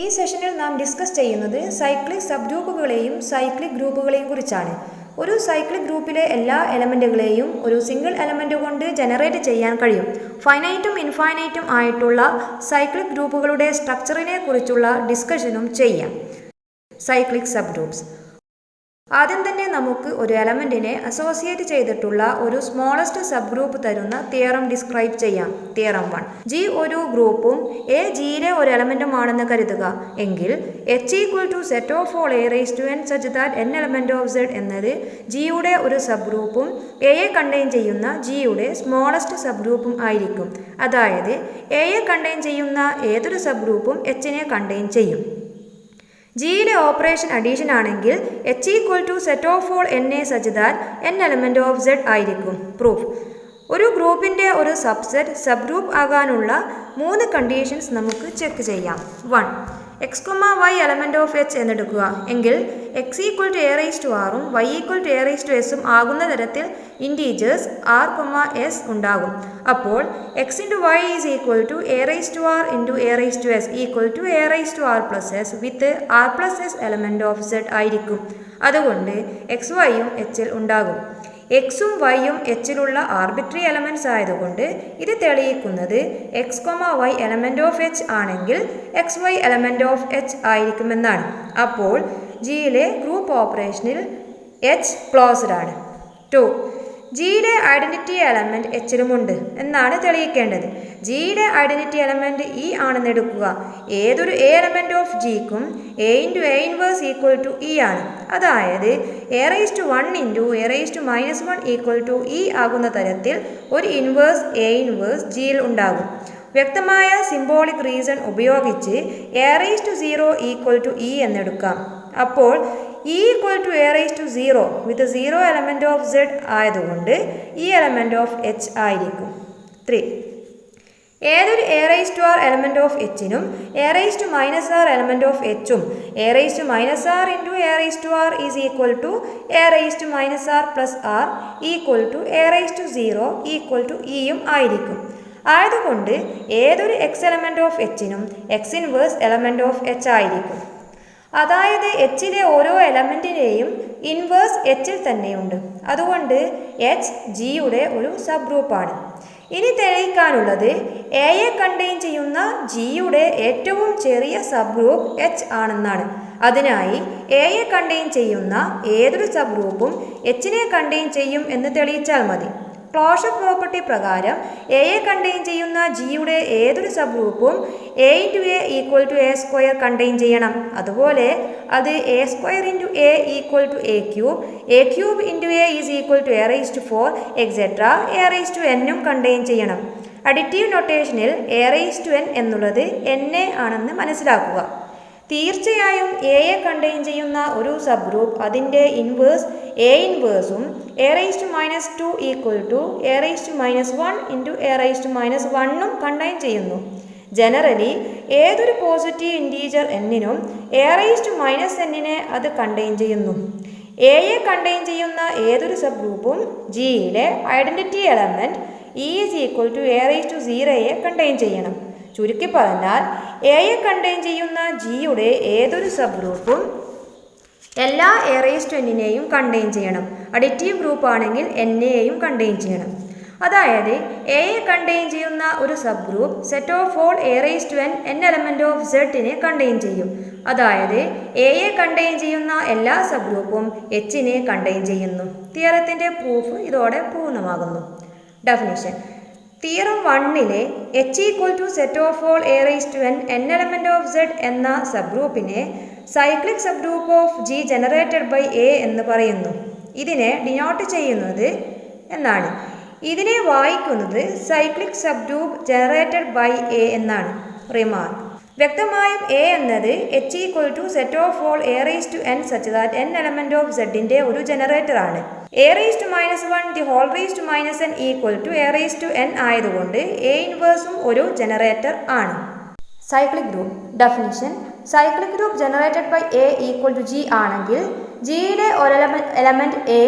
ഈ സെഷനിൽ നാം ഡിസ്കസ് ചെയ്യുന്നത് സൈക്ലിക് സബ് ഗ്രൂപ്പുകളെയും സൈക്ലിക് ഗ്രൂപ്പുകളെയും കുറിച്ചാണ്. ഒരു സൈക്ലിക് ഗ്രൂപ്പിലെ എല്ലാ എലമെൻറ്റുകളെയും ഒരു സിംഗിൾ എലമെൻറ്റ് കൊണ്ട് ജനറേറ്റ് ചെയ്യാൻ കഴിയും. ഫൈനൈറ്റും ഇൻഫൈനൈറ്റും ആയിട്ടുള്ള സൈക്ലിക് ഗ്രൂപ്പുകളുടെ സ്ട്രക്ചറിനെ കുറിച്ചുള്ള ഡിസ്കഷനും ചെയ്യാം. Cyclic subgroups. ആദ്യം തന്നെ നമുക്ക് ഒരു എലമെൻറ്റിനെ അസോസിയേറ്റ് ചെയ്തിട്ടുള്ള ഒരു സ്മോളസ്റ്റ് സബ് ഗ്രൂപ്പ് തരുന്ന തിയറം ഡിസ്ക്രൈബ് ചെയ്യാം. തിയറം 1. ജി ഒരു ഗ്രൂപ്പും എ ജിയിലെ ഒരു എലമെൻറ്റുമാണെന്ന് കരുതുക എങ്കിൽ H equal to set of all a raise to n such that n element of Z എന്നത് ജിയുടെ ഒരു സബ് ഗ്രൂപ്പും എയെ കണ്ടെയ്ൻ ചെയ്യുന്ന ജിയുടെ സ്മോളസ്റ്റ് സബ് ഗ്രൂപ്പും ആയിരിക്കും. അതായത് എയെ കണ്ടെയ്ൻ ചെയ്യുന്ന ഏതൊരു സബ് ഗ്രൂപ്പും എച്ചിനെ കണ്ടെയ്ൻ ചെയ്യും. ജിയിലെ ഓപ്പറേഷൻ അഡീഷൻ ആണെങ്കിൽ H equal to set of all n a such that n element of Z ആയിരിക്കും. പ്രൂഫ്. ഒരു ഗ്രൂപ്പിൻ്റെ ഒരു സബ്സെറ്റ് സബ് ഗ്രൂപ്പ് ആകാനുള്ള 3 കണ്ടീഷൻസ് നമുക്ക് ചെക്ക് ചെയ്യാം. 1. X y element of H എന്നെടുക്കുക എങ്കിൽ x equal to a raise to ആറും y equal to a raise to എസും ആകുന്ന തരത്തിൽ ഇൻറ്റീജേഴ്സ് ആർ എസ് ഉണ്ടാകും. അപ്പോൾ x into y is equal to a raise to r into a raise to s equal to a raise to r plus s with r plus s element of Z ആയിരിക്കും. അതുകൊണ്ട് X വൈയും എച്ചിൽ ഉണ്ടാകും. എക്സും വൈയും എച്ചിലുള്ള arbitrary elements ആയതുകൊണ്ട് ഇത് തെളിയിക്കുന്നത് x y element of H ആണെങ്കിൽ x y element of H ആയിരിക്കുമെന്നാണ്. അപ്പോൾ ജിയിലെ ഗ്രൂപ്പ് ഓപ്പറേഷനിൽ എച്ച് ക്ലോസ്ഡ് ആണ്. 2. ജിയിലെ ഐഡൻറ്റിറ്റി എലമെൻറ്റ് എച്ചിലുമുണ്ട് എന്നാണ് തെളിയിക്കേണ്ടത്. ജിയുടെ ഐഡൻറ്റിറ്റി എലമെൻറ്റ് ഇ ആണെന്ന് എടുക്കുക. ഏതൊരു എ എലമെൻറ്റ് ഓഫ് ജിക്കും a into a inverse equal to e ആണ്. അതായത് a raise to 1 into a raise to -1 equal to e ആകുന്ന തരത്തിൽ ഒരു ഇൻവേഴ്സ് എ ഇൻവേഴ്സ് ജിയിൽ ഉണ്ടാകും. വ്യക്തമായ സിംബോളിക് റീസൺ ഉപയോഗിച്ച് a raise to 0 equal to e എന്നെടുക്കാം. അപ്പോൾ e equal to a raise to 0 with 0 element of Z ആയതുകൊണ്ട് ഈ എലമെൻറ്റ് ഓഫ് എച്ച് ആയിരിക്കും. 3. ഏതൊരു A raise to r element of എച്ചിനും a raise to r element of എച്ചും a raise to r into a raise to R is equal to a raise to r plus r equal to a raise to 0 equal to ഇയും ആയിരിക്കും. ആയതുകൊണ്ട് ഏതൊരു x element of എച്ചിനും x inverse element of H ആയിരിക്കും. അതായത് എച്ചിലെ ഓരോ എലമെൻറ്റിനെയും inverse എച്ചിൽ തന്നെയുണ്ട്. അതുകൊണ്ട് എച്ച് ജിയുടെ ഒരു സബ് ഗ്രൂപ്പാണ്. ഇനി തെളിയിക്കാനുള്ളത് എയെ കണ്ടെയ്ൻ ചെയ്യുന്ന ജിയുടെ ഏറ്റവും ചെറിയ സബ് ഗ്രൂപ്പ് എച്ച് ആണെന്നാണ്. അതിനായി എയെ കണ്ടെയ്ൻ ചെയ്യുന്ന ഏതൊരു സബ് ഗ്രൂപ്പും എച്ചിനെ കണ്ടെയ്ൻ ചെയ്യും എന്ന് തെളിയിച്ചാൽ മതി. ക്ലോഷർ പ്രോപ്പർട്ടി പ്രകാരം എയെ കണ്ടെയ്ൻ ചെയ്യുന്ന ജിയുടെ ഏതൊരു സബ് ഗ്രൂപ്പും a into a equal to a square contain ചെയ്യണം. അതുപോലെ അത് a square into a equal to a cube into a is equal to a raise to 4 etcetera a raise to എന്നും contain ചെയ്യണം. Additive നൊട്ടേഷനിൽ a raise to n എന്നുള്ളത് n a ആണെന്ന് മനസ്സിലാക്കുക. തീർച്ചയായും എയെ കണ്ടെയ്ൻ ചെയ്യുന്ന ഒരു സബ് ഗ്രൂപ്പ് അതിൻ്റെ ഇൻവേഴ്സ് എ ഇൻവേഴ്സും a raise to -2 equal to a raise to -1 into a raise to -1ഉം കണ്ടെയ്ൻ ചെയ്യുന്നു. ജനറലി ഏതൊരു പോസിറ്റീവ് ഇൻറ്റീജർ എന്നിനും എ റേസ് ടു -n അത് കണ്ടെയ്ൻ ചെയ്യുന്നു. എയെ കണ്ടെയ്ൻ ചെയ്യുന്ന ഏതൊരു സബ് ഗ്രൂപ്പും ജിയിലെ identity element e is equal to a raise to 0യെ കണ്ടെയ്ൻ ചെയ്യണം. ചുരുക്കി പറഞ്ഞാൽ എയെ കണ്ടെയ്ൻ ചെയ്യുന്ന ജിയുടെ ഏതൊരു സബ് ഗ്രൂപ്പും എല്ലാ എ റേസ് ടു എന്നിനെയും കണ്ടെയ്ൻ ചെയ്യണം. അഡിറ്റീവ് ഗ്രൂപ്പ് ആണെങ്കിൽ എന്നെയും കണ്ടെയ്ൻ ചെയ്യണം. അതായത് എയെ കണ്ടെയ്ൻ ചെയ്യുന്ന ഒരു subgroup set of all a raise to n element of സെഡിനെ കണ്ടെയ്ൻ ചെയ്യും. അതായത് എയെ കണ്ടെയ്ൻ ചെയ്യുന്ന എല്ലാ സബ് ഗ്രൂപ്പും എച്ചിനെ കണ്ടെയ്ൻ ചെയ്യുന്നു. തിയറത്തിൻ്റെ പ്രൂഫ് ഇതോടെ പൂർണ്ണമാകുന്നു. ഡെഫിനിഷൻ. തിയറം 1ലെ H equal to set of all a raise to n element of Z എന്ന സബ് ഗ്രൂപ്പിനെ cyclic subgroup of G generated by a എന്ന് പറയുന്നു. ഇതിനെ ഡിനോട്ട് ചെയ്യുന്നത് എന്നാണ്. ഇതിനെ വായിക്കുന്നത് cyclic subgroup generated by a എന്നാണ്. റിമാർക്ക്. വ്യക്തമായും എ എന്നത് H equal to set of all a raise to n such that n element of സെഡിൻ്റെ ഒരു ജനറേറ്റർ ആണ്. A raise to -1 the whole raise to -n equal to a raise to n ആയതുകൊണ്ട് എ ഇൻവേഴ്സും ഒരു generator ആണ്. Cyclic group. Definition. Cyclic group generated by a equal to G ആണെങ്കിൽ ജിയിലെ ഒരു എലമെൻറ്റ് എ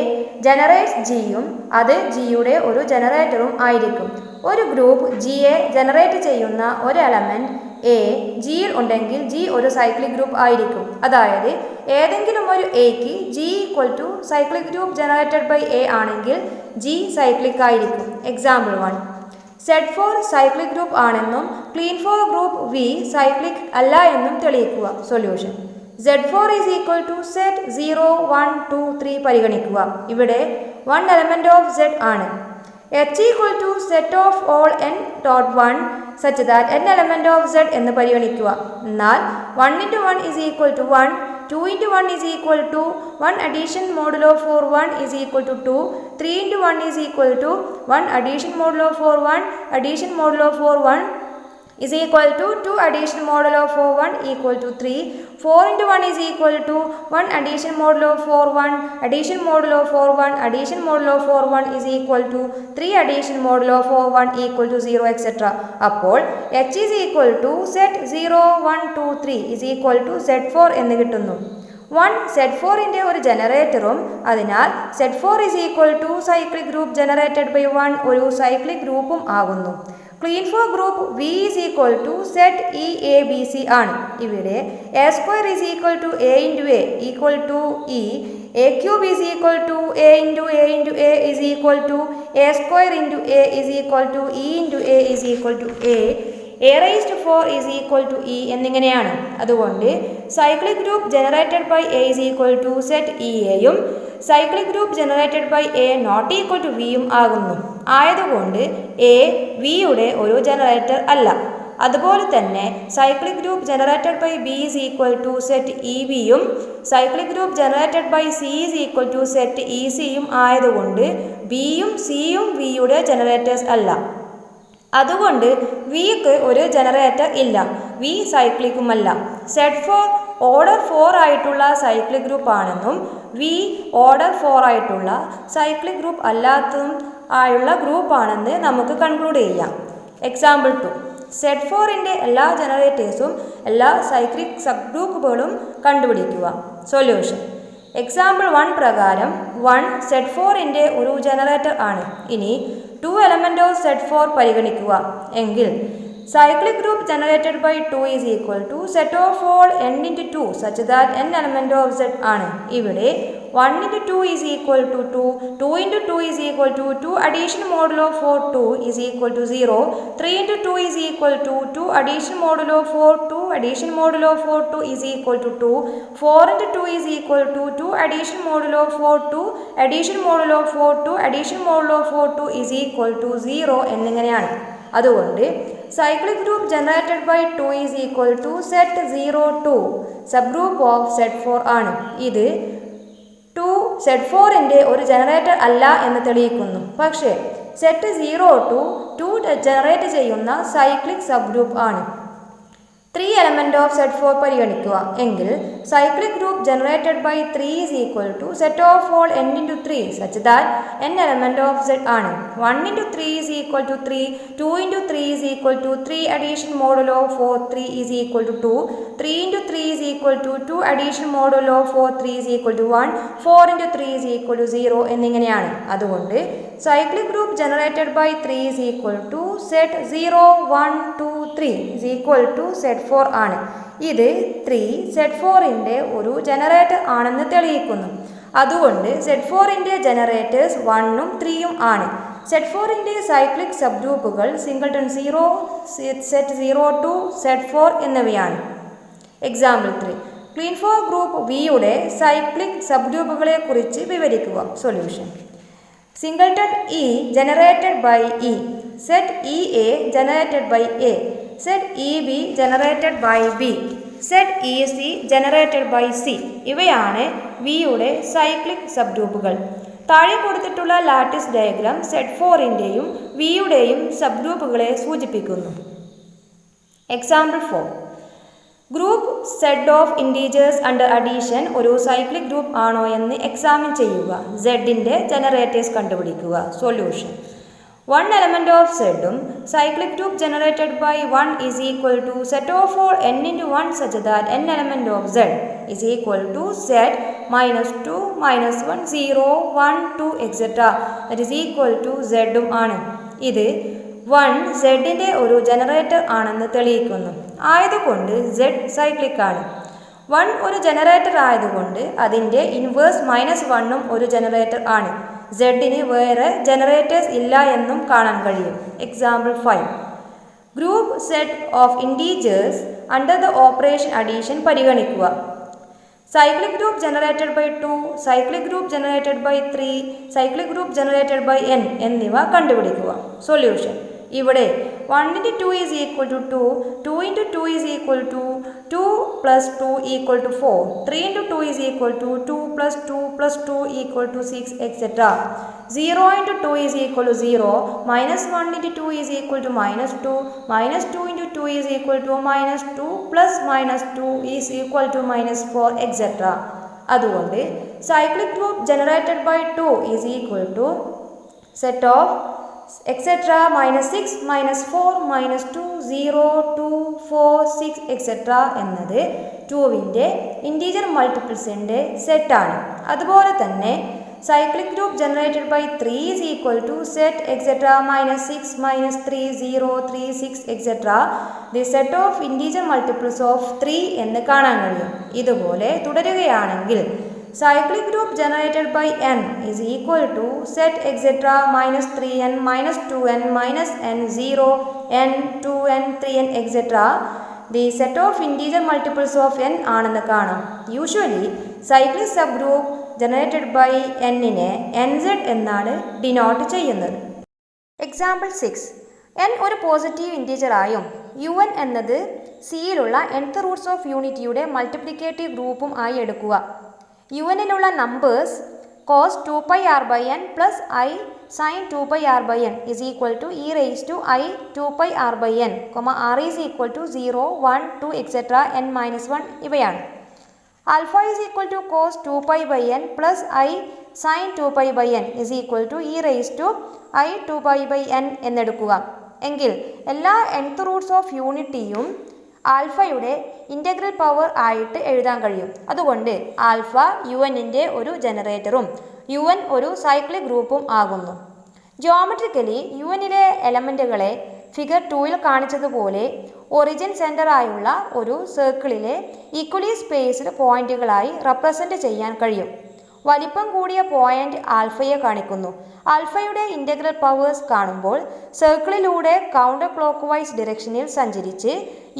ജനറേറ്റ്സ് ജിയും അത് ജിയുടെ ഒരു ജനറേറ്ററും ആയിരിക്കും. ഒരു ഗ്രൂപ്പ് ജിയെ ജനറേറ്റ് ചെയ്യുന്ന ഒരു എലമെൻറ്റ് എ ജിയിൽ ഉണ്ടെങ്കിൽ ജി ഒരു സൈക്ലിക് ഗ്രൂപ്പ് ആയിരിക്കും. അതായത് ഏതെങ്കിലും ഒരു എക്ക് G equal to cyclic group generated by a ആണെങ്കിൽ ജി സൈക്ലിക് ആയിരിക്കും. എക്സാമ്പിൾ 1. Z4 സൈക്ലിക് ഗ്രൂപ്പ് ആണെന്നും ക്ലീൻ4 ഗ്രൂപ്പ് വി സൈക്ലിക് അല്ല എന്നും തെളിയിക്കുക. Solution. Z4 is equal to set 0, 1, 2, 3 പരിഗണിക്കുക. ഇവിടെ 1 എലമെന്റ് ഓഫ് Z ആണ്. H equal to set of all n dot 1 such that n element of Z എന്ന് പരിഗണിക്കുക. എന്നാൽ 1 into 1 is equal to 1, 2 into 1 is equal to 1 addition modulo 4 1 is equal to 2, 3 into 1 is equal to 1 addition modulo 4 1 addition modulo 4 1 is equal to 2 addition modulo 4 1 equal to 3, 4 into 1 is equal to 1 addition modulo 4 1 addition modulo 4 1 addition modulo 4 1 is equal to 3 addition modulo 4 1 equal to 0 etc. അപ്പോൾ H is equal to set 0 1 2 3 is equal to Z4 എന്ന് കിട്ടുന്നു. 1 Z4ന്റെ ഒരു ജനറേറ്ററും അതിനാൽ Z4 is equal to cyclic group generated by 1 ഒരു cyclic ഗ്രൂപ്പും ആകുന്നു. Klein four group V is equal to set e a B c ആണ്. ഇവിടെ a square is equal to a into a equal to e, a cube is equal to a into a into a is equal to a square into a is equal to e into a is equal to a raised 4 is equal to E എന്നിങ്ങനെയാണ്. അതുകൊണ്ട് cyclic group generated by A is equal to set e എയും cyclic group generated by a not equal to വിയും ആകുന്നു. ആയതുകൊണ്ട് A വിയുടെ ഒരു generator അല്ല. അതുപോലെ തന്നെ cyclic group generated by b is equal to set e ബിയും cyclic group generated by c is equal to set e സിയും ആയതുകൊണ്ട് ബിയും സിയും വിയുടെ ജനറേറ്റേഴ്സ് അല്ല. അതുകൊണ്ട് വിക്ക് ഒരു ജനറേറ്റർ ഇല്ല. വി സൈക്ലിക്കുമല്ല. Z4 ഓർഡർ 4 ആയിട്ടുള്ള സൈക്ലിക് ഗ്രൂപ്പ് ആണെന്നും വി ഓർഡർ 4 ആയിട്ടുള്ള സൈക്ലിക് ഗ്രൂപ്പ് അല്ലാത്തതും ആയുള്ള ഗ്രൂപ്പാണെന്ന് നമുക്ക് കൺക്ലൂഡ് ചെയ്യാം. എക്സാമ്പിൾ 2. Z4ന്റെ എല്ലാ ജനറേറ്റേഴ്സും എല്ലാ സൈക്ലിക് സബ് ഗ്രൂപ്പുകളും കണ്ടുപിടിക്കുക. സൊല്യൂഷൻ. എക്സാമ്പിൾ 1 പ്രകാരം 1 Z4ന്റെ ഒരു ജനറേറ്റർ ആണ്. ഇനി 2 എലമെന്റ് ഓഫ് Z4 പരിഗണിക്കുക എങ്കിൽ cyclic group generated by 2 is equal to set of all n into 2 such that n element of Z ആണ്. ഇവിടെ 1 into 2 is equal to 2, 2 into 2 is equal to 2 addition modulo 4 2 is equal to 0, 3 into 2 is equal to 2 addition modulo 4 2 addition modulo 4 2 is equal to 2, 4 into 2 is equal to 2 addition modulo 4 2 addition modulo 4 2 addition modulo 4 2 is equal to 0 എന്നിങ്ങനെയാണ്. അതുകൊണ്ട് cyclic group generated by 2 is equal to set 0 2 subgroup of Z4 ആണ്. ഇത് 2 Z4ന്റെ ഒരു generator അല്ല എന്ന് തെളിയിക്കുന്നു. പക്ഷേ set 0 2 generate ചെയ്യുന്ന സൈക്ലിക് സബ് ഗ്രൂപ്പ് ആണ്. 3 എലമെന്റ് ഓഫ് Z4 പരിഗണിക്കുക എങ്കിൽ cyclic group generated by 3 is equal to set of all n into 3 such that n element of Z ആണ്. 1 into 3 is equal to 3, 2 into 3 is equal to 3 addition modulo 4 3 is equal to 2, 3 into 3 is equal to 2 addition modulo 4 3 is equal to 1, 4 into 3 is equal to 0 എന്നിങ്ങനെയാണ്. അതുകൊണ്ട് cyclic group generated by 3 is equal to set 0 1 2 3 is equal to Z4 ആണ്. ഇത് 3 Z4ന്റെ ഒരു generator ആണെന്ന് തെളിയിക്കുന്നു. അതുകൊണ്ട് Z4ന്റെ generators 1ഉം 3ഉം ആണ്. Z4ന്റെ സൈക്ലിക് സബ് ഗ്രൂപ്പുകൾ സിംഗിൾട്ടൺ 0, സെറ്റ് 0 2 Z4 എന്നിവയാണ്. എക്സാമ്പിൾ 3. ക്ലീൻ4 ഗ്രൂപ്പ് വിയുടെ സൈക്ലിക് സബ് ഗ്രൂപ്പുകളെ കുറിച്ച് വിവരിക്കുക. Solution. Singleton e generated by e, set e a generated by a, set e b generated by b, set e c generated by c ഇവയാണ് വിയുടെ cyclic സബ് ഗ്രൂപ്പുകൾ. താഴെ കൊടുത്തിട്ടുള്ള ലാറ്റിസ് ഡയഗ്രാം Z4ന്റെയും വിയുടെയും സബ് ഗ്രൂപ്പുകളെ സൂചിപ്പിക്കുന്നു. Example 4. Group Z of integers under addition ഒരു സൈക്ലിക് ഗ്രൂപ്പ് ആണോ എന്ന് എക്സാമിൻ ചെയ്യുക. Z-ന്റെ ജനറേറ്റേഴ്സ് കണ്ടുപിടിക്കുക. സൊല്യൂഷൻ. 1 എലമെന്റ് ഓഫ് Z ഉം cyclic group generated by 1 is equal to set of all n into 1 such that n element of Z is equal to set -2 -1 0 1 2 etcetera that is equal to Z ഉം ആണ്. ഇത് 1 Z-ന്റെ ഒരു generator ആണെന്ന് തെളിയിക്കുന്നു. ആയതുകൊണ്ട് Z cyclic ആണ്. 1 ഒരു generator ആയതുകൊണ്ട് അതിൻ്റെ ഇൻവേഴ്സ് -1 ഒരു ജനറേറ്റർ ആണ്. Zന് വേറെ ജനറേറ്റേഴ്സ് ഇല്ല എന്നും കാണാൻ കഴിയും. Example 5. Group set of integers under the operation addition പരിഗണിക്കുക. Cyclic group generated by 2, cyclic group generated by 3, cyclic group generated by n എന്നിവ കണ്ടുപിടിക്കുക. സൊല്യൂഷൻ. ഇവിടെ 1 into 2 is equal to 2, 2 into 2 is equal to 2 plus 2 equal to 4, 3 into 2 is equal to 2 plus 2 plus 2 equal to 6, etc. 0 into 2 is equal to 0, minus 1 into 2 is equal to minus 2, minus 2 into 2 is equal to minus 2 plus minus 2 is equal to minus 4, etc. അതുകൊണ്ട് cyclic group generated by 2 is equal to set of etc. minus 6, minus 4, minus 2, 0, 2, 4, 6, etc. എന്നത് 2വിൻ്റെ integer മൾട്ടിപ്പിൾസിൻ്റെ സെറ്റാണ്. അതുപോലെ തന്നെ cyclic group generated by 3 is equal to set etc. minus 6, minus 3, 0, 3, 6, etc. the set of integer multiples of 3 എന്ന് കാണാൻ കഴിയും. ഇതുപോലെ തുടരുകയാണെങ്കിൽ cyclic group generated by n is equal to set etc. minus 3n, minus 2n, minus n, 0, n, 2n, 3n, etc. the set of integer multiples of n ആണെന്ന് കാണാം. Usually cyclic subgroup generated by എന്നിനെ nz എന്നാണ് denote ചെയ്യുന്നത്. Example 6. n ഒരു positive ഇൻറ്റീജറായും un എന്നത് സിയിലുള്ള nth roots of യൂണിറ്റിയുടെ മൾട്ടിപ്ലിക്കേറ്റീവ് ഗ്രൂപ്പും ആയി എടുക്കുക. unനുള്ള numbers cos 2πr/n plus i sin 2πr/n is equal to e raised to i 2πr/n, r is equal to 0, 1, 2, etc. n minus 1 ഇവയാണ്. Alpha is equal to cos 2π/n plus i sin 2π/n is equal to e raised to i 2π/n എന്നെടുക്കുക. എങ്കിൽ എല്ലാ nth roots of യൂണിറ്റിയും ആൽഫയുടെ integral power ആയിട്ട് എഴുതാൻ കഴിയും. അതുകൊണ്ട് alpha യുവനിൻ്റെ ഒരു ജനറേറ്ററും un ഒരു സൈക്ലിക് ഗ്രൂപ്പും ആകുന്നു. ജിയോമെട്രിക്കലി യുവനിലെ എലമെൻറ്റുകളെ ഫിഗർ 2ൽ കാണിച്ചതുപോലെ ഒറിജിൻ സെൻറ്ററായുള്ള ഒരു സർക്കിളിലെ ഈക്വലി സ്പേസ്ഡ് പോയിന്റുകളായി റെപ്രസെൻ്റ് ചെയ്യാൻ കഴിയും. വലിപ്പം കൂടിയ പോയിന്റ് ആൽഫയെ കാണിക്കുന്നു. ആൽഫയുടെ ഇൻ്റഗ്രൽ പവേഴ്സ് കാണുമ്പോൾ സർക്കിളിലൂടെ കൗണ്ടർ ക്ലോക്ക് വൈസ് ഡിറക്ഷനിൽ സഞ്ചരിച്ച്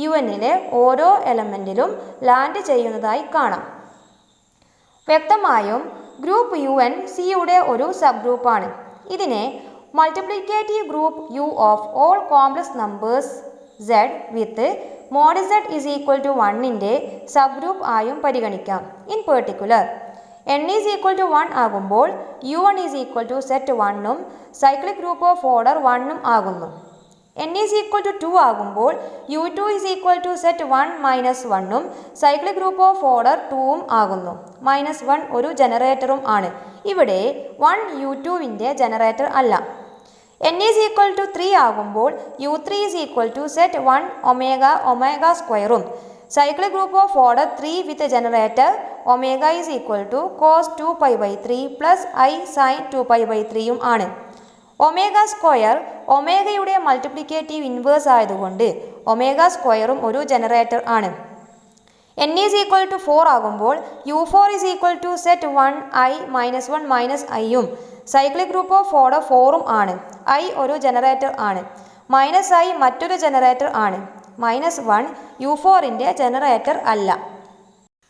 യുവനിലെ ഓരോ എലമെൻറ്റിലും ലാൻഡ് ചെയ്യുന്നതായി കാണാം. വ്യക്തമായും ഗ്രൂപ്പ് UN സിയുടെ ഒരു സബ് ഗ്രൂപ്പാണ്. ഇതിനെ multiplicative group U of all complex numbers Z with mod Z is equal to 1ൻ്റെ സബ് ഗ്രൂപ്പ് ആയും പരിഗണിക്കാം. In particular n is equal to 1 ആകുമ്പോൾ U1 is equal to set 1ഉം സൈക്ലിക് ഗ്രൂപ്പ് ഓഫ് ഓർഡർ 1ഉം ആകുന്നു. n is equal to 2 ആകുമ്പോൾ U2 is equal to set 1 minus 1ഉം സൈക്ലിക് ഗ്രൂപ്പ് ഓഫ് ഓർഡർ 2ഉം ആകുന്നു. -1 ഒരു ജനറേറ്ററും ആണ്. ഇവിടെ 1 U2വിൻ്റെ ജനറേറ്റർ അല്ല. n is equal to 3 ആകുമ്പോൾ U3 is equal to set 1 omega സ്ക്വയറും cyclic group of order 3 with generator omega is equal to cos 2π/3 plus i sin 2π/3ഉം ആണ്. ഒമേഗ സ്ക്വയർ ഒമേഗയുടെ മൾട്ടിപ്ലിക്കേറ്റീവ് ഇൻവേഴ്സ് ആയതുകൊണ്ട് ഒമേഗ സ്ക്വയറും ഒരു ജനറേറ്റർ ആണ്. n is equal to 4 ആകുമ്പോൾ U4 is equal to set 1 i minus 1 minus iയും cyclic group of order 4ഉം ആണ്. i ഒരു ജനറേറ്റർ ആണ്. -i മറ്റൊരു ജനറേറ്റർ ആണ്. -1 U4ൻ്റെ ജനറേറ്റർ അല്ല.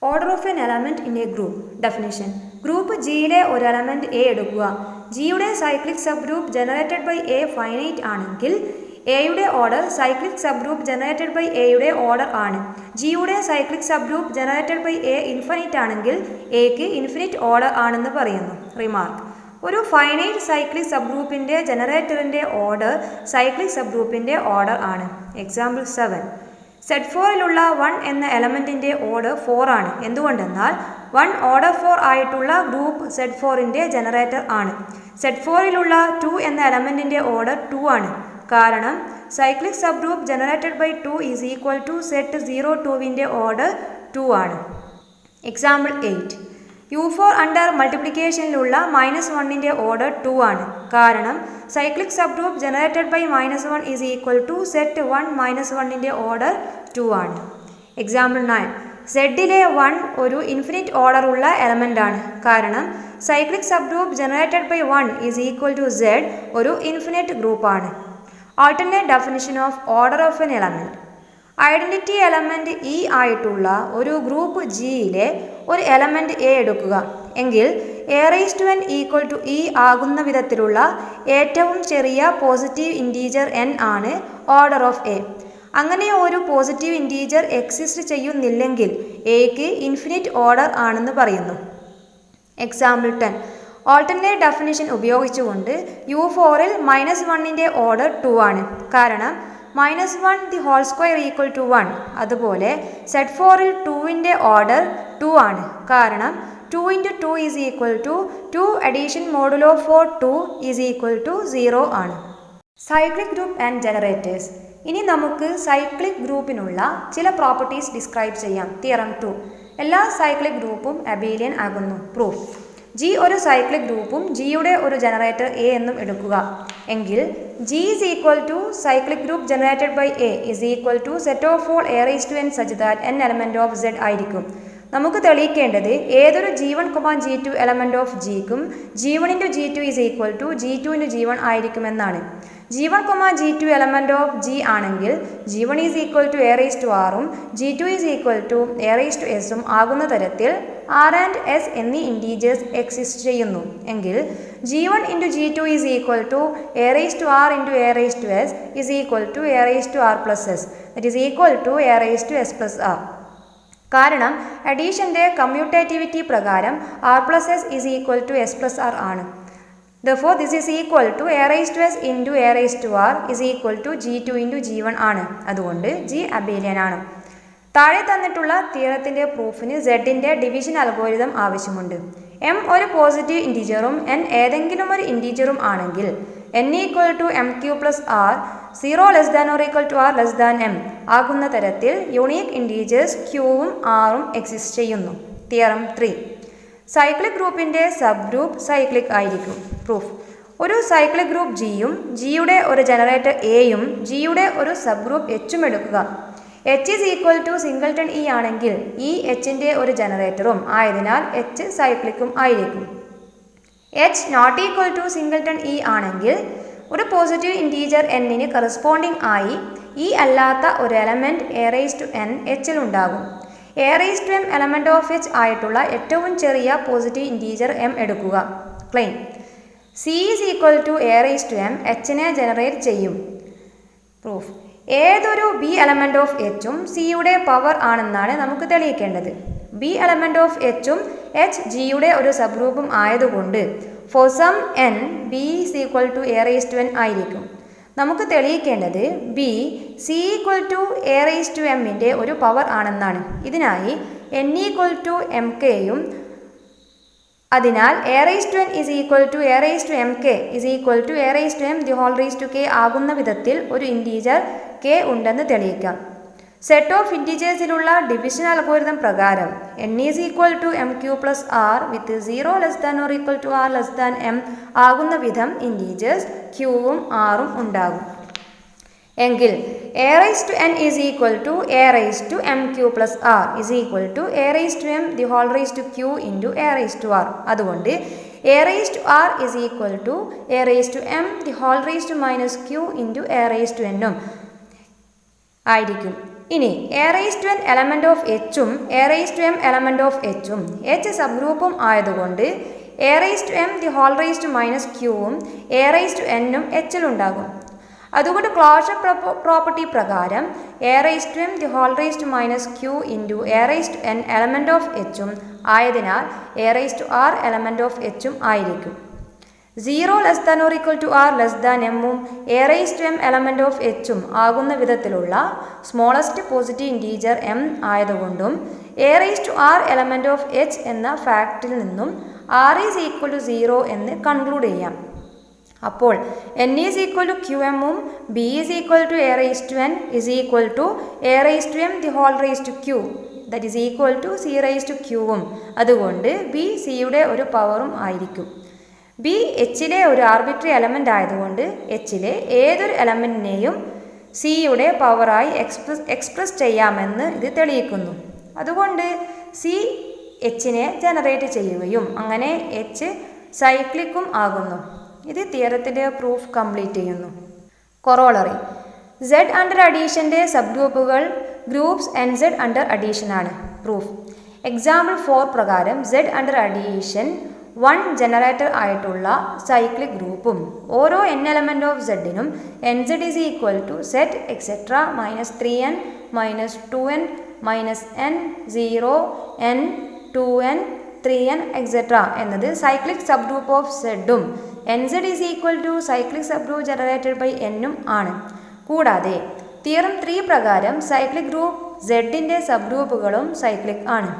Order of N element in a group. Definition. Group ജിയിലെ ഒരു എലമെൻറ്റ് എ എടുക്കുക. ജിയുടെ cyclic subgroup generated by a finite ആണെങ്കിൽ എയുടെ order cyclic subgroup generated by എയുടെ ഓർഡർ ആണ്. ജിയുടെ cyclic subgroup generated by a infinite ആണെങ്കിൽ എക്ക് ഇൻഫിനിറ്റ് ഓർഡർ ആണെന്ന് പറയുന്നു. റിമാർക്ക്. ഒരു ഫൈനൈറ്റ് സൈക്ലിക് സബ് ഗ്രൂപ്പിൻ്റെ ജനറേറ്ററിൻ്റെ ഓർഡർ സൈക്ലിക് സബ് ഗ്രൂപ്പിൻ്റെ ഓർഡർ ആണ്. എക്സാമ്പിൾ 7. Z4ലുള്ള 1 എന്ന എലമെൻറ്റിൻ്റെ ഓർഡർ 4 ആണ്. എന്തുകൊണ്ടെന്നാൽ 1 ഓർഡർ 4 ആയിട്ടുള്ള ഗ്രൂപ്പ് Z4ൻ്റെ ജനറേറ്റർ ആണ്. Z4ലുള്ള 2 എന്ന എലമെൻറ്റിൻ്റെ ഓർഡർ 2 ആണ്. കാരണം cyclic subgroup generated by 2 is equal to set 0 2വിൻ്റെ ഓർഡർ 2 ആണ്. എക്സാമ്പിൾ 8. U4 അണ്ടർ മൾട്ടിപ്ലിക്കേഷനിലുള്ള -1ൻ്റെ ഓർഡർ 2 ആണ്. കാരണം cyclic subgroup generated by -1 is equal to set 1 -1ൻ്റെ ഓർഡർ 2 ആണ്. എക്സാമ്പിൾ 9. സെഡിലെ 1 ഒരു ഇൻഫിനിറ്റ് ഓർഡർ ഉള്ള എലമെൻ്റ് ആണ്. കാരണം cyclic subgroup generated by 1 is equal to Z ഒരു ഇൻഫിനിറ്റ് ഗ്രൂപ്പാണ്. Alternate definition of order of N element. Identity element E ആയിട്ടുള്ള ഒരു ഗ്രൂപ്പ് ജിയിലെ ഒരു എലമെൻറ്റ് എ എടുക്കുക എങ്കിൽ a⁴n ഈക്വൽ ടു ഇ ആകുന്ന വിധത്തിലുള്ള ഏറ്റവും ചെറിയ പോസിറ്റീവ് ഇൻറ്റീജർ n ആണ് ഓർഡർ ഓഫ് എ. അങ്ങനെ ഒരു പോസിറ്റീവ് ഇൻറ്റീജർ എക്സിസ്റ്റ് ചെയ്യുന്നില്ലെങ്കിൽ എക്ക് ഇൻഫിനിറ്റ് ഓർഡർ ആണെന്ന് പറയുന്നു. എക്സാമ്പിൾ 10. ഓൾട്ടർനേറ്റ് ഡെഫിനിഷൻ ഉപയോഗിച്ചുകൊണ്ട് U4ൽ -1ൻ്റെ ഓർഡർ 2 ആണ്. കാരണം -1 the whole square equal to 1. അതുപോലെ Z4ൽ 2ൻ്റെ ഓർഡർ 2 ആണ്. കാരണം 2 × 2 is equal to 2 addition modulo 4 2 is equal to 0 ആണ്. Cyclic group and generators. ഇനി നമുക്ക് സൈക്ലിക് ഗ്രൂപ്പിനുള്ള ചില പ്രോപ്പർട്ടീസ് ഡിസ്ക്രൈബ് ചെയ്യാം. തിയറം 2. എല്ലാ സൈക്ലിക് ഗ്രൂപ്പും അബേലിയൻ ആകുന്നു. പ്രൂഫ്. ജി ഒരു സൈക്ലിക് ഗ്രൂപ്പും ജിയുടെ ഒരു ജനറേറ്റർ എ എന്നും എടുക്കുക എങ്കിൽ G is equal to cyclic group generated by A is equal to set of all a⁴n such that n element of Z ആയിരിക്കും. നമുക്ക് തെളിയിക്കേണ്ടത് ഏതൊരു G1, G2 എലമെൻറ്റ് ഓഫ് ജിക്കും G1 × G2 is equal to G2 × G1 ആയിരിക്കുമെന്നാണ്. G1, G2 element of G ആണെങ്കിൽ G1 is equal to a⁻r G2 is equal to a⁻s ആകുന്ന തരത്തിൽ r and s എന്നീ ഇൻറ്റീജേഴ്സ് എക്സിസ്റ്റ് ചെയ്യുന്നു എങ്കിൽ G1 × G2 is equal to a⁻r × a⁻s is equal to a⁻r+s that is equal to a⁻s+r. കാരണം അഡീഷൻ്റെ commutativity പ്രകാരം r+s is equal to s+r ആണ്. Therefore, this is equal to a⁻s × a⁻r is equal to G2 × G1 ആണ്. അതുകൊണ്ട് G അബേലിയൻ ആണ്. താഴെ തന്നിട്ടുള്ള തിയറത്തിൻ്റെ പ്രൂഫിന് Z-ൻ്റെ ഡിവിഷൻ അൽഗോരിതം ആവശ്യമുണ്ട്. m ഒരു പോസിറ്റീവ് ഇൻറ്റീജറും n ഏതെങ്കിലും ഒരു ഇൻറ്റീജറും ആണെങ്കിൽ n equal to m³ r 0 less than or equal to r less than m ആകുന്ന തരത്തിൽ യൂണീക്ക് ഇൻറ്റീജേഴ്സ് ക്യൂവും ആറും എക്സിസ്റ്റ് ചെയ്യുന്നു. തിയറം 3. സൈക്ലിക് ഗ്രൂപ്പിൻ്റെ സബ് ഗ്രൂപ്പ് സൈക്ലിക് ആയിരിക്കും. പ്രൂഫ്. ഒരു സൈക്ലിക് ഗ്രൂപ്പ് ജിയും ജിയുടെ ഒരു ജനറേറ്റർ എയും ജിയുടെ ഒരു സബ് ഗ്രൂപ്പ് എച്ചും എടുക്കുക. H is equal to singleton E ആണെങ്കിൽ ഈ എച്ചിൻ്റെ ഒരു ജനറേറ്ററും ആയതിനാൽ എച്ച് സൈക്ലിക്കും ആയിരിക്കും. H not equal to singleton E ആണെങ്കിൽ ഒരു പോസിറ്റീവ് ഇൻറ്റീജർ എന്നിന് കറസ്പോണ്ടിങ് ആയി ഈ അല്ലാത്ത ഒരു എലമെൻറ്റ് a⁻n എച്ചിൽ ഉണ്ടാകും. a⁻m എലമെൻറ്റ് ഓഫ് എച്ച് ആയിട്ടുള്ള ഏറ്റവും ചെറിയ പോസിറ്റീവ് ഇൻറ്റീജർ m എടുക്കുക. Claim. C is equal to a⁻m എച്ചിനെ ജനറേറ്റ് ചെയ്യും. പ്രൂഫ്. ഏതൊരു ബി എലമെൻറ്റ് ഓഫ് എച്ചും സിയുടെ പവർ ആണെന്നാണ് നമുക്ക് തെളിയിക്കേണ്ടത്. ബി എലമെൻറ്റ് ഓഫ് എച്ചും എച്ച് ജിയുടെ ഒരു സബ് ഗ്രൂപ്പും ആയതുകൊണ്ട് for some n B is equal to a⁻n ആയിരിക്കും. നമുക്ക് തെളിയിക്കേണ്ടത് ബി സി ഈക്വൽ ടു a⁻mൻ്റെ ഒരു പവർ ആണെന്നാണ്. ഇതിനായി n ഈക്വൽ ടു mkയും അതിനാൽ a⁻n is equal to a⁻mk is equal to a⁻m the whole raise to k ആകുന്ന വിധത്തിൽ ഒരു ഇൻറ്റീജർ k ഉണ്ടെന്ന് തെളിയിക്കാം. സെറ്റ് ഓഫ് ഇൻറ്റീജേഴ്സിലുള്ള ഡിവിഷൻ അൽഗോരിതം പ്രകാരം n is equal to m³ r with 0 less than or equal to r less than m ആകുന്ന വിധം integers ക്യൂവും ആറും ഉണ്ടാകും എങ്കിൽ a⁻n is equal to a⁻m³ r is equal to a⁻m the whole raise to q into a⁻r. അതുകൊണ്ട് a⁻r is equal to a⁻m the whole raise to -q into a⁻n ആയിരിക്കും. ഇനി a⁻n element of എച്ചും a⁻m element of എച്ചും H സബ് ഗ്രൂപ്പും ആയതുകൊണ്ട് a⁻m the whole raise to -qവും a⁻n എച്ചിലുണ്ടാകും. അതുകൊണ്ട് ക്ലോഷർ പ്രോപ്പർട്ടി പ്രകാരം a⁻m the whole raise to -q into a⁻n element of എച്ചും ആയതിനാൽ a⁻r എലമെൻറ്റ് ഓഫ് എച്ചും ആയിരിക്കും. 0 less than or equal to r less than എമ്മും a⁻m എലമെൻറ്റ് ഓഫ് എച്ചും ആകുന്ന വിധത്തിലുള്ള സ്മോളസ്റ്റ് പോസിറ്റീവ് ഇൻറ്റീജർ m ആയതുകൊണ്ടും a⁻r എലമെൻറ്റ് ഓഫ് എച്ച് എന്ന ഫാക്റ്റിൽ നിന്നും r ഈസ് ഈക്വൽ ടു 0 എന്ന് കൺക്ലൂഡ് ചെയ്യാം. അപ്പോൾ n ഈസ് ഈക്വൽ ടു qmഉം b is equal to a⁻n is equal to a⁻m the whole raise to q that is equal to C raise to ക്യൂവും. അതുകൊണ്ട് B സിയുടെ ഒരു പവറും ആയിരിക്കും. ബി എച്ചിലെ ഒരു ആർബിട്രറി എലമെൻ്റ് ആയതുകൊണ്ട് എച്ചിലെ ഏതൊരു എലമെൻറ്റിനെയും സിയുടെ പവറായി എക്സ്പ്രസ് ചെയ്യാമെന്ന് ഇത് തെളിയിക്കുന്നു. അതുകൊണ്ട് സി എച്ചിനെ ജനറേറ്റ് ചെയ്യുകയും അങ്ങനെ എച്ച് സൈക്ലിക്കും ആകുന്നു. ഇത് തിയറത്തിൻ്റെ പ്രൂഫ് കംപ്ലീറ്റ് ചെയ്യുന്നു. കൊറോളറി: സെഡ് അണ്ടർ അഡീഷൻ്റെ സബ് ഗ്രൂപ്പുകൾ groups N Z under addition ആണ്. പ്രൂഫ്: എക്സാമ്പിൾ 4 പ്രകാരം സെഡ് അണ്ടർ അഡീഷൻ 1 ജനറേറ്റർ ആയിട്ടുള്ള സൈക്ലിക് ഗ്രൂപ്പും ഓരോ n എലമെൻ്റ് ഓഫ് സെഡിനും N Z is equal to set etcetera -3n -2n -n 0 n 2n 3n etcetera എന്നത് സൈക്ലിക് സബ് ഗ്രൂപ്പ് ഓഫ് സെഡും N Z is equal to cyclic subgroup generated by എന്നും ആണ്. കൂടാതെ theorem 3 പ്രകാരം cyclic group സെഡിൻ്റെ സബ് ഗ്രൂപ്പുകളും cyclic ആണ്.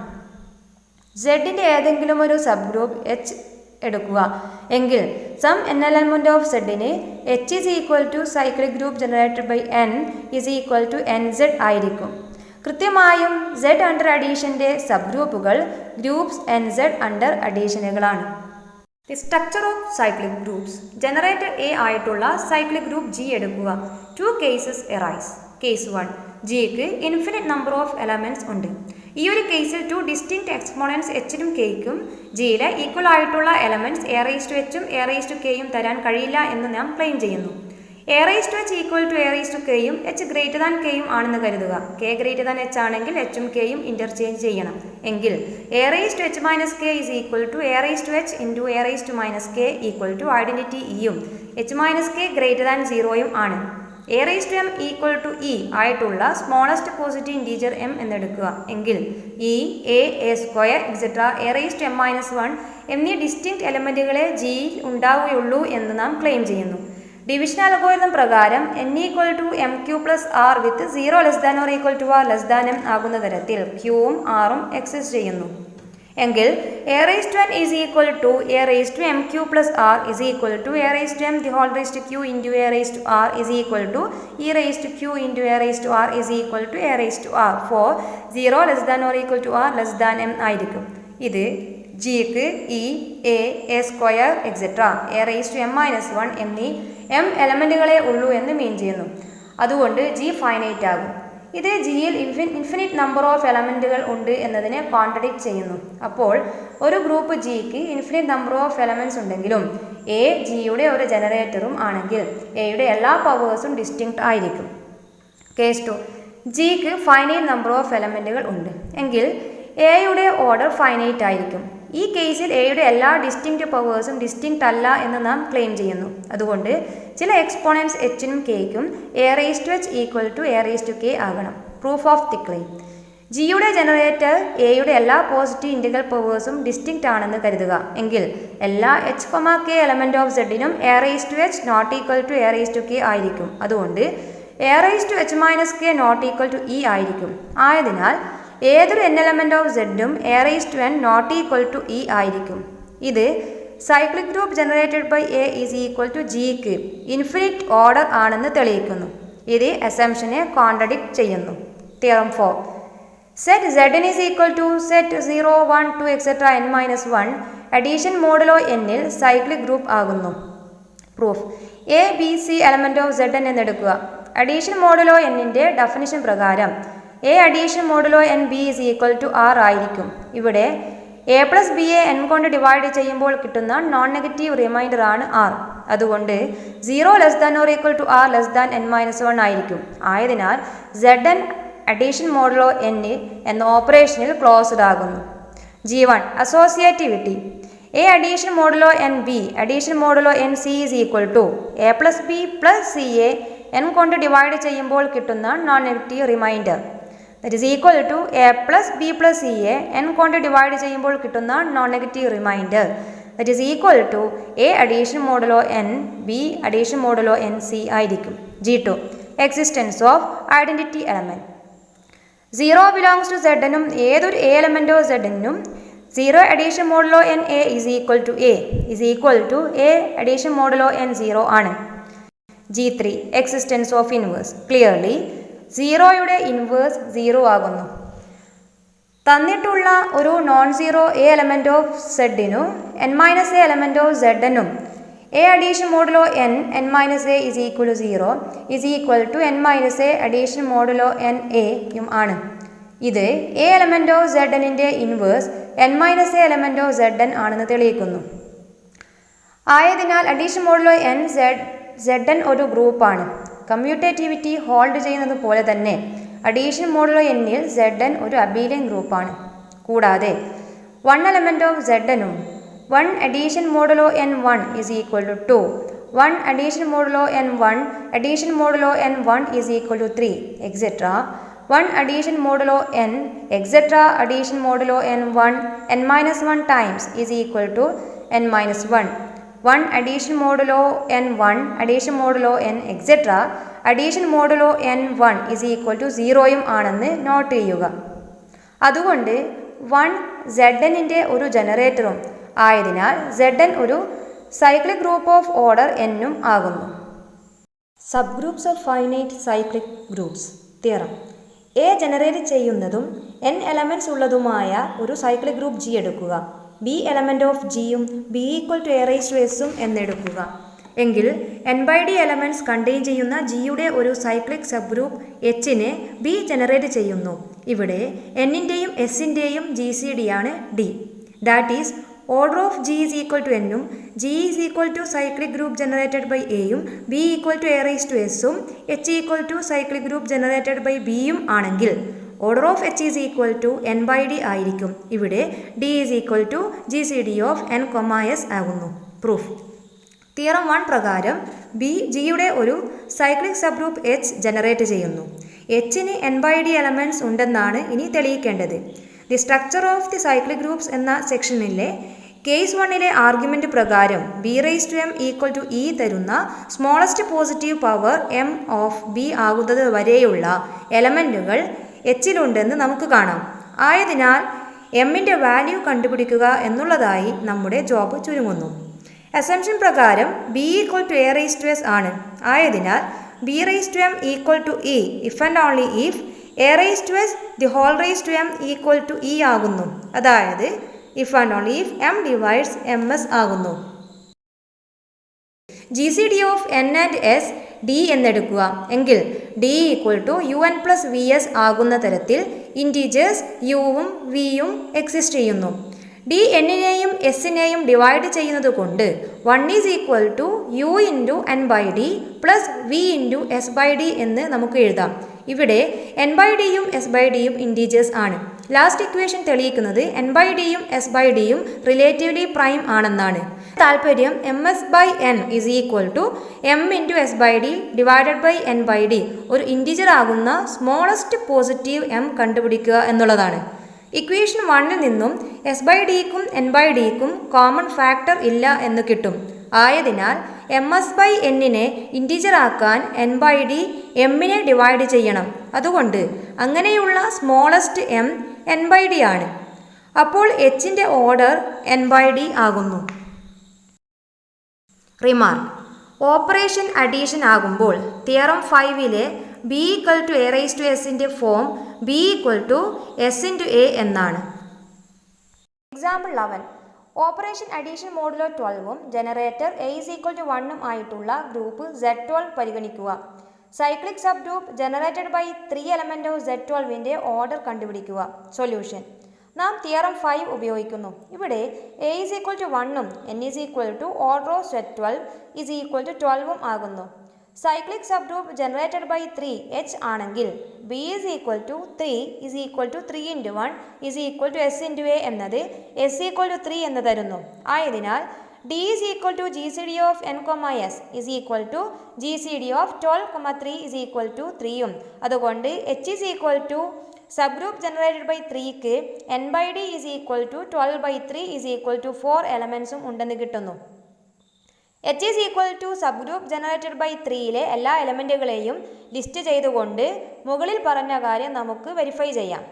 സെഡിൻ്റെ ഏതെങ്കിലും ഒരു സബ് ഗ്രൂപ്പ് എച്ച് എടുക്കുക എങ്കിൽ സം n എലമെൻ്റ് ഓഫ് സെഡിന് H is equal to cyclic group generated by n is equal to N Z ആയിരിക്കും. കൃത്യമായും സെഡ് അണ്ടർ അഡീഷൻ്റെ സബ് ഗ്രൂപ്പുകൾ ഗ്രൂപ്പ്സ് എൻ സെഡ് അണ്ടർ അഡീഷനുകളാണ്. The structure of cyclic groups: generator A ആയിട്ടുള്ള cyclic group G എടുക്കുക. 2 cases arise. Case 1: ജിക്ക് infinite number of elements ഉണ്ട്. ഈ ഒരു കേസിൽ 2 ഡിസ്റ്റിങ്ക്റ്റ് എക്സ്പോണൻസ് എച്ചിനും കെയ്ക്കും ജിയിലെ ഈക്വൽ ആയിട്ടുള്ള എലമെൻറ്റ്സ് എ റൈസ് ടു എച്ചും എ റൈസ് ടു കെയും തരാൻ കഴിയില്ല എന്ന് നാം ക്ലെയിം ചെയ്യുന്നു. A raise to H equal to A raise to കെയും എച്ച് ഗ്രേറ്റർ ദാൻ കെയും ആണെന്ന് കരുതുക. കെ ഗ്രേറ്റർ ദാൻ എച്ച് ആണെങ്കിൽ എച്ചും കെയും ഇൻ്റർചേഞ്ച് ചെയ്യണം. എങ്കിൽ A raise to H minus K is equal to A raise to H into A raise to minus K equal to identity ഇയും H minus K greater than 0യും ആണ്. A raise to M equal to E ആയിട്ടുള്ള smallest positive integer M എന്നെടുക്കുക. എങ്കിൽ E, A, A square etcetera A raise to M -1 എന്നീ distinct എലമെൻറ്റുകളെ ജിയിൽ ഉണ്ടാവുകയുള്ളൂ എന്ന് നാം ക്ലെയിം ചെയ്യുന്നു. ഡിവിഷൻ അൽഗോരിതം പ്രകാരം n equal to M Q plus R with 0 less than or equal to R less than M ആകുന്ന തരത്തിൽ ക്യൂവും ആറും എക്സിസ്റ്റ് ചെയ്യുന്നു. എങ്കിൽ A raise to n is equal to A raise to M Q plus R is equal to A raise to M the whole raise to Q into A raise to R is equal to E raise to Q into A raise to R is equal to A raise to R for 0 less than or equal to R less than M ആയിരിക്കും. ഇത് ജിക്ക് E, A square etcetera A raise to M -1 എന്നീ M എലമെൻറ്റുകളെ ഉള്ളൂ എന്ന് മീൻ ചെയ്യുന്നു. അതുകൊണ്ട് G finite ആകും. ഇത് ജിയിൽ ഇൻഫിനിറ്റ് നമ്പർ ഓഫ് എലമെൻറ്റുകൾ ഉണ്ട് എന്നതിനെ കോൺട്രഡിക്റ്റ് ചെയ്യുന്നു. അപ്പോൾ ഒരു ഗ്രൂപ്പ് ജിക്ക് ഇൻഫിനിറ്റ് നമ്പർ ഓഫ് എലമെൻറ്റ്സ് ഉണ്ടെങ്കിലും എ ജിയുടെ ഒരു ജനറേറ്ററും ആണെങ്കിൽ എയുടെ എല്ലാ പവേഴ്സും ഡിസ്റ്റിങ്ക്റ്റ് ആയിരിക്കും. കേസ് 2: ജിക്ക് ഫൈനൈറ്റ് നമ്പർ ഓഫ് എലമെൻറ്റുകൾ ഉണ്ട് എങ്കിൽ എയുടെ ഓർഡർ ഫൈനൈറ്റ് ആയിരിക്കും. ഈ കേസിൽ എയുടെ എല്ലാ ഡിസ്റ്റിങ്ക്റ്റ് പവേഴ്സും ഡിസ്റ്റിങ്ക്റ്റ് അല്ല എന്ന് നാം ക്ലെയിം ചെയ്യുന്നു. അതുകൊണ്ട് ചില എക്സ്പോണൻസ് എച്ചിനും കെയ്ക്കും A raise to H equal to A raise to K ആകണം. പ്രൂഫ് ഓഫ് ദി ക്ലെയിം: ജിയുടെ ജനറേറ്റർ എയുടെ എല്ലാ പോസിറ്റീവ് ഇൻറ്റഗ്രൽ പവേഴ്സും ഡിസ്റ്റിങ്ക്റ്റ് ആണെന്ന് കരുതുക. എങ്കിൽ എല്ലാ എച്ച് കെ എലമെൻറ്റ് ഓഫ് സെഡിനും A raise to H not equal to A raise to K ആയിരിക്കും. അതുകൊണ്ട് A raise to H minus K not equal to E ആയിരിക്കും. ആയതിനാൽ ഏതൊരു n എലമെൻ്റ് ഓഫ് സെഡും A raise to n not equal to E ആയിരിക്കും. ഇത് cyclic group generated by A is equal to ജിക്ക് infinite order ആണെന്ന് തെളിയിക്കുന്നു. ഇത് അസംഷനെ കോൺട്രഡിക്റ്റ് ചെയ്യുന്നു. Theorem 4: set Z is equal to set 0 1 2 etcetera n -1 addition modulo എന്നിൽ സൈക്ലിക് ഗ്രൂപ്പ് ആകുന്നു. Proof: A B C element of Z എന്നെടുക്കുക. Addition modulo എന്നിൻ്റെ ഡെഫിനിഷൻ പ്രകാരം A addition modulo N B is equal to R ആയിരിക്കും. ഇവിടെ A plus B A n കൊണ്ട് divide ചെയ്യുമ്പോൾ കിട്ടുന്ന നോൺ നെഗറ്റീവ് റിമൈൻഡർ ആണ് ആർ. അതുകൊണ്ട് 0 less than or equal to R less than n -1 ആയിരിക്കും. ആയതിനാൽ Z N addition modulo n എന്ന ഓപ്പറേഷനിൽ ക്ലോസ്ഡ് ആകുന്നു. G1 associativity: A addition modulo N B addition modulo N C is equal to A plus B plus C A n കൊണ്ട് divide ചെയ്യുമ്പോൾ കിട്ടുന്ന non negative remainder. That is equal to A plus B plus C A n കൊണ്ട് divide ചെയ്യുമ്പോൾ കിട്ടുന്ന non negative remainder. That is equal to A addition modulo N B addition modulo N C ആയിരിക്കും. G2 existence of identity element: 0 belongs to Z എന്നും ഏതൊരു A element of Z എന്നും 0 addition modulo N A is equal to A is equal to A addition modulo N 0 ആണ്. G3 existence of inverse: clearly 0യുടെ inverse 0 ആകുന്നു. തന്നിട്ടുള്ള ഒരു non zero A element of സെഡിനും n minus A element of സെഡനും എ addition modulo n minus A is equal to 0 is equal to n minus A addition modulo n എയും ആണ്. ഇത് എ എലമെൻറ്റ് ഓഫ് സെഡനിൻ്റെ inverse n minus A element of Z N ആണെന്ന് തെളിയിക്കുന്നു. ആയതിനാൽ addition modulo Zn ഒരു ഗ്രൂപ്പാണ്. കമ്മ്യൂട്ടേറ്റിവിറ്റി ഹോൾഡ് ചെയ്യുന്നത് പോലെ തന്നെ അഡീഷൻ മോഡുലോ എന്നിൽ Zn ഒരു അബീലിയൻ ഗ്രൂപ്പാണ്. കൂടാതെ 1 എലമെൻറ്റ് ഓഫ് Zനും 1 addition modulo n1 is equal to 2, 1 addition modulo n1 addition modulo n1 is equal to 3 etcetera 1 addition modulo n etcetera addition modulo n1 n minus 1 times is equal to n minus 1, 1 addition modulo n1 addition modulo n etcetera addition modulo n1 is equal to 0യും ആണെന്ന് not ചെയ്യുക. അതുകൊണ്ട് 1 Znൻ്റെ ഒരു ജനറേറ്ററും ആയതിനാൽ Zn ഒരു cyclic group of order n ആകുന്നു. Subgroups of finite cyclic groups theorem. A generate ചെയ്യുന്നതും n എലമെൻറ്റ്സ് ഉള്ളതുമായ ഒരു സൈക്ലിക് ഗ്രൂപ്പ് G എടുക്കുക. ബി എലമെൻറ്റ് ഓഫ് ജിയും B equal to A raise to എസും എന്നെടുക്കുക. എങ്കിൽ n/d എലമെൻറ്റ്സ് കണ്ടെയ്ൻ ചെയ്യുന്ന ജിയുടെ ഒരു സൈക്ലിക് സബ് ഗ്രൂപ്പ് എച്ചിനെ ബി ജനറേറ്റ് ചെയ്യുന്നു. ഇവിടെ എന്നിൻ്റെയും എസിൻ്റെയും GCD ആണ് D. That is order of G is equal to n ഉം G is equal to cyclic group generated by എയും B equal to A raise to എസും H equal to cyclic group generated by ബിയും ആണെങ്കിൽ order of H is equal to n/d ആയിരിക്കും. ഇവിടെ D is equal to GCD of n, S ആകുന്നു. Proof. Theorem 1 പ്രകാരം B ജിയുടെ ഒരു cyclic subgroup H generate ചെയ്യുന്നു. എച്ചിന് n/d എലമെൻറ്റ്സ് ഉണ്ടെന്നാണ് ഇനി തെളിയിക്കേണ്ടത്. The structure of the cyclic groups എന്ന സെക്ഷനിലെ കേസ് 1ലെ ആർഗ്യുമെൻറ്റ് പ്രകാരം b raise to m equal to e തരുന്ന smallest positive power m of b ആകുന്നത് വരെയുള്ള എലമെൻറ്റുകൾ എച്ചിലുണ്ടെന്ന് നമുക്ക് കാണാം. ആയതിനാൽ എമ്മിൻ്റെ വാല്യൂ കണ്ടുപിടിക്കുക എന്നുള്ളതായി നമ്മുടെ ജോബ് ചുരുങ്ങുന്നു. അസംഷൻ പ്രകാരം b equal to A raise to S ആണ്. ആയതിനാൽ b raise to m equal to e if and only if A raise to S the whole raise to m equal to e ആകുന്നു. അതായത് if and only if m divides ms ആകുന്നു. GCD of n and s d എന്നെടുക്കുക. എങ്കിൽ d equal to un plus vs ആകുന്ന തരത്തിൽ integers uവും vയും exist ചെയ്യുന്നു. d n-നെയും s-നെയും ഡിവൈഡ് ചെയ്യുന്നത് കൊണ്ട് 1 is equal to u into n/d plus v into s/d എന്ന് നമുക്ക് എഴുതാം. ഇവിടെ n/dയും s/dയും ഇൻറ്റീജേഴ്സ് ആണ്. ലാസ്റ്റ് ഇക്വേഷൻ തെളിയിക്കുന്നത് n/dയും s/dയും റിലേറ്റീവ്ലി പ്രൈം ആണെന്നാണ്. താല്പര്യം ms/n is equal to m into s/d divided by n/d ഒരു ഇൻറ്റീജർ ആകുന്ന സ്മോളസ്റ്റ് പോസിറ്റീവ് m കണ്ടുപിടിക്കുക എന്നുള്ളതാണ്. ഇക്വേഷൻ 1ൽ നിന്നും s/dക്കും n/dക്കും കോമൺ ഫാക്ടർ ഇല്ല എന്ന് കിട്ടും. ആയതിനാൽ ms/n-നെ ഇൻറ്റീജർ ആക്കാൻ n/d m-നെ ഡിവൈഡ് ചെയ്യണം. അതുകൊണ്ട് അങ്ങനെയുള്ള സ്മോളസ്റ്റ് m n/d ആണ്. അപ്പോൾ h-ൻ്റെ ഓർഡർ n/d ആകുന്നു. റിമാർക്ക്. ഓപ്പറേഷൻ അഡീഷൻ ആകുമ്പോൾ തിയറം 5ലെ b equal to A raise to എസിൻ്റെ form b equal to s into a എന്നാണ്. എക്സാമ്പിൾ 11. ഓപ്പറേഷൻ അഡീഷൻ മോഡുലോ 12ഉം generator a is equal to 1ഉം ആയിട്ടുള്ള ഗ്രൂപ്പ് Z12 പരിഗണിക്കുക. Cyclic subgroup generated by 3 element of Z12ൻ്റെ order കണ്ടുപിടിക്കുക. Solution. നാം theorem 5 ഉപയോഗിക്കുന്നു. ഇവിടെ a ഈസ് ഈക്വൽ ടു 1ഉം n is equal to order of Z12 is equal to 12ഉം ആകുന്നു. Cyclic subgroup generated by 3 h ആണെങ്കിൽ b is equal to 3 is equal to 3 into 1 is equal to s into a എന്നത് s equal to 3 എന്ന് തരുന്നു. ആയതിനാൽ d is equal to GCD of n, s is equal to GCD of 12, 3 is equal to 3യും. അതുകൊണ്ട് h is equal to subgroup generated by 3ക്ക് n/d is equal to 12/3 is equal to 4 എലമെൻസും ഉണ്ടെന്ന് കിട്ടുന്നു. h is equal to subgroup generated by 3ലെ എല്ലാ എലമെൻറ്റുകളെയും list ചെയ്തുകൊണ്ട് മുകളിൽ പറഞ്ഞ കാര്യം നമുക്ക് വെരിഫൈ ചെയ്യാം.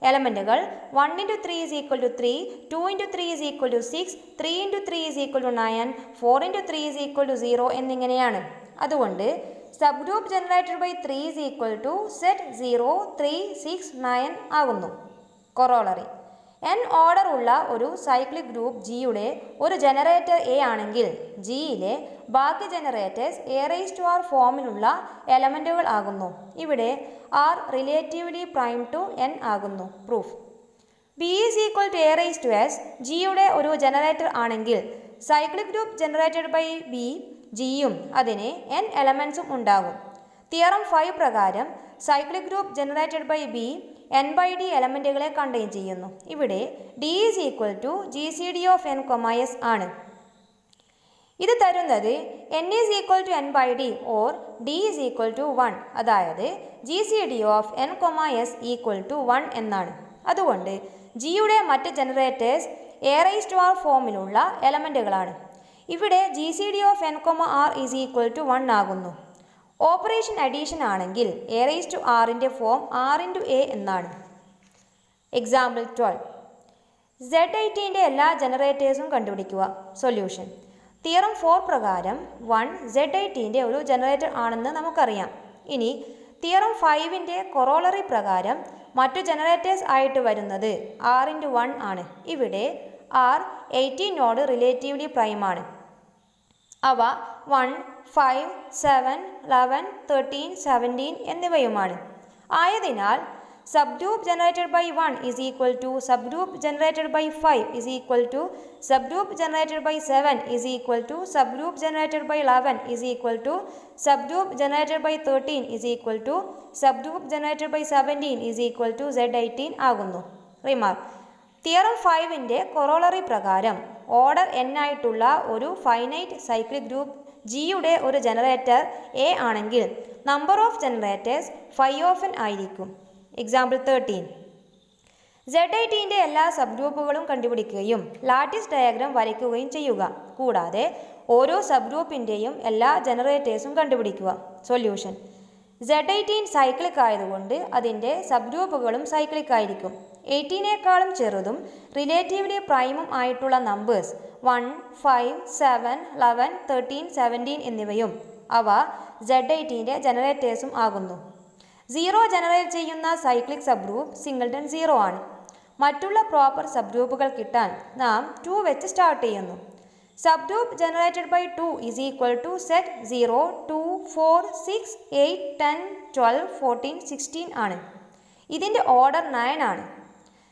എലമെൻറ്റുകൾ 1 into 3 is equal to 3, 2 into 3 is equal to 6, 3 into 3 is equal to 9, 4 into 3 is equal to 0 എന്നിങ്ങനെയാണ്. അതുകൊണ്ട് subgroup generated by 3 is equal to set 0, 3, 6, 9 ആകുന്നു. കൊറോളറി. n ഓർഡർ ഉള്ള ഒരു സൈക്ലിക് ഗ്രൂപ്പ് ജിയുടെ ഒരു ജനറേറ്റർ എ ആണെങ്കിൽ ജിയിലെ ബാക്കി generators a⁻r ഫോമിലുള്ള എലമെൻറ്റുകൾ ആകുന്നു. ഇവിടെ r relatively prime to n ആകുന്നു. Proof. b is equal to a⁻s ജിയുടെ ഒരു ജനറേറ്റർ ആണെങ്കിൽ cyclic group generated by B ജിയും അതിന് n എലമെൻസും ഉണ്ടാകും. തിയറം 5 പ്രകാരം cyclic group generated by B n/d എലമെൻറ്റുകളെ കണ്ടെയ്ൻ ചെയ്യുന്നു. ഇവിടെ d is equal to GCD of n, s ആണ്. ഇത് തരുന്നത് n is equal to n/d or d is equal to 1, അതായത് GCD of n, s equal to 1 എന്നാണ്. അതുകൊണ്ട് ജിയുടെ മറ്റ് ജനറേറ്റേഴ്സ് a⁻r ഫോമിലുള്ള എലമെൻറ്റുകളാണ്. ഇവിടെ GCD of n, r is equal to 1 ആകുന്നു. ഓപ്പറേഷൻ അഡീഷൻ ആണെങ്കിൽ a⁻rൻ്റെ ഫോം r×a എന്നാണ്. എക്സാമ്പിൾ 12. Z18ൻ്റെ എല്ലാ ജനറേറ്റേഴ്സും കണ്ടുപിടിക്കുക. സൊല്യൂഷൻ. തിയറം 4 പ്രകാരം 1 Z18ൻ്റെ ഒരു ജനറേറ്റർ ആണെന്ന് നമുക്കറിയാം. ഇനി തിയറം 5ൻ്റെ കൊറോളറി പ്രകാരം മറ്റു ജനറേറ്റേഴ്സ് ആയിട്ട് വരുന്നത് r×1 ആണ്. ഇവിടെ r 18നോട് റിലേറ്റീവ്ലി പ്രൈം ആണ്. അവ 1, 5, 7, 11, 13, 17 എന്നിവയുമാണ്. ആയതിനാൽ subgroup generated by 1 is equal to subgroup generated by 5 is equal to subgroup generated by 7 is equal to subgroup generated by 11 is equal to subgroup generated by 13 is equal to subgroup generated by 17 is equal to Z18 ആകുന്നു. Remark. Theorem 5ൻ്റെ corollary പ്രകാരം order n ആയിട്ടുള്ള ഒരു finite cyclic group ജിയുടെ ഒരു generator A ആണെങ്കിൽ number of generators φ(n) ആയിരിക്കും. Example 13. Z18ൻ്റെ എല്ലാ സബ് ഗ്രൂപ്പുകളും കണ്ടുപിടിക്കുകയും ലാറ്റിസ് ഡയഗ്രാം വരയ്ക്കുകയും ചെയ്യുക. കൂടാതെ ഓരോ സബ് ഗ്രൂപ്പിൻ്റെയും എല്ലാ ജനറേറ്റേഴ്സും കണ്ടുപിടിക്കുക. സൊല്യൂഷൻ. Z18 സൈക്ലിക് ആയതുകൊണ്ട് അതിൻ്റെ സബ് ഗ്രൂപ്പുകളും സൈക്ലിക് ആയിരിക്കും. 18നേക്കാളും ചെറുതും റിലേറ്റീവ്ലി പ്രൈമും ആയിട്ടുള്ള നമ്പേഴ്സ് 1, 5, 7, 11, 13, 17 എന്നിവയും അവ Z18ൻ്റെ ജനറേറ്റേഴ്സും ആകുന്നു. 0 ജനറേറ്റ് ചെയ്യുന്ന സൈക്ലിക് സബ് ഗ്രൂപ്പ് സിംഗിൾട്ടൺ 0 ആണ്. മറ്റുള്ള പ്രോപ്പർ സബ് ഗ്രൂപ്പുകൾ കിട്ടാൻ നാം 2 വെച്ച് സ്റ്റാർട്ട് ചെയ്യുന്നു. Subgroup generated by 2 is equal to set 0, 2, 4, 6, 8, 10, 12, 14, 16 ആണ്. ഇതിൻ്റെ ഓർഡർ 9 ആണ്.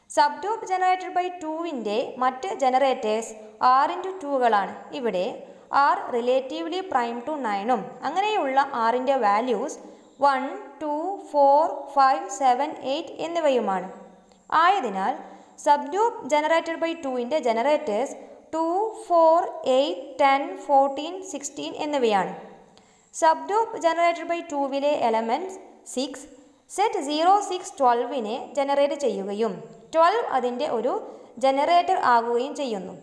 സബ് ഗ്രൂപ്പ് ജനറേറ്റഡ് ബൈ 2ൻ്റെ മറ്റ് ജനറേറ്റേഴ്സ് r×2കളാണ്. ഇവിടെ r റിലേറ്റീവ്ലി പ്രൈം ടു 9ഉം അങ്ങനെയുള്ള rൻ്റെ വാല്യൂസ് 1, 2, 4, 5, 7, 8 എന്നിവയുമാണ്. ആയതിനാൽ സബ് ഗ്രൂപ്പ് ജനറേറ്റഡ് ബൈ 2ൻ്റെ ജനറേറ്റേഴ്സ് 2, 4, 8, 10, 14, 16 എന്നിവയാണ്. സബ് ഗ്രൂപ്പ് ജനറേറ്റഡ് ബൈ 2വിലെ എലമെൻറ്റ്സ് 6 സെറ്റ് 0, 6, 12നെ ജനറേറ്റ് ചെയ്യുകയും 12 അതിൻ്റെ ഒരു ജനറേറ്റർ ആകുകയും ചെയ്യുന്നു.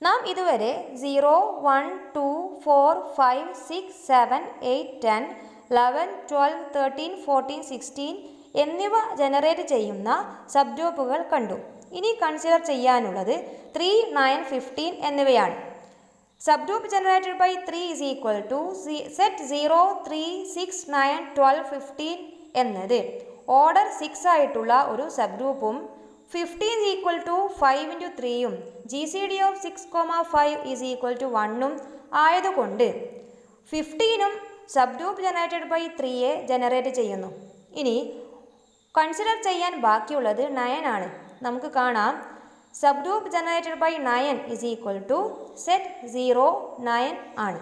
നാം ഇതുവരെ 0, 1, 2, 4, 5, 6, 7, 8, 10, 11, 12, 13, 14, 16 എന്നിവ ജനറേറ്റ് ചെയ്യുന്ന സബ് ഗ്രൂപ്പുകൾ കണ്ടു. ഇനി കൺസിഡർ ചെയ്യാനുള്ളത് 3, 9, 15 എന്നിവയാണ്. Subgroup generated by 3 is equal to set 0, 3, 6, 9, 12, 15 എന്നത് ഓർഡർ 6 ആയിട്ടുള്ള ഒരു സബ് ഗ്രൂപ്പും 15 ഈസ് ഈക്വൽ ടു 5×3യും GCD of 6, 5 is equal to 1ഉം ആയതുകൊണ്ട് 15ഉം സബ് ഗ്രൂപ്പ് ജനറേറ്റഡ് ബൈ 3യെ ജനറേറ്റ് ചെയ്യുന്നു. ഇനി കൺസിഡർ ചെയ്യാൻ ബാക്കിയുള്ളത് 9 ആണ്. നമുക്ക് കാണാം subgroup generated by 9 is equal to set 0, 9 ആണ്.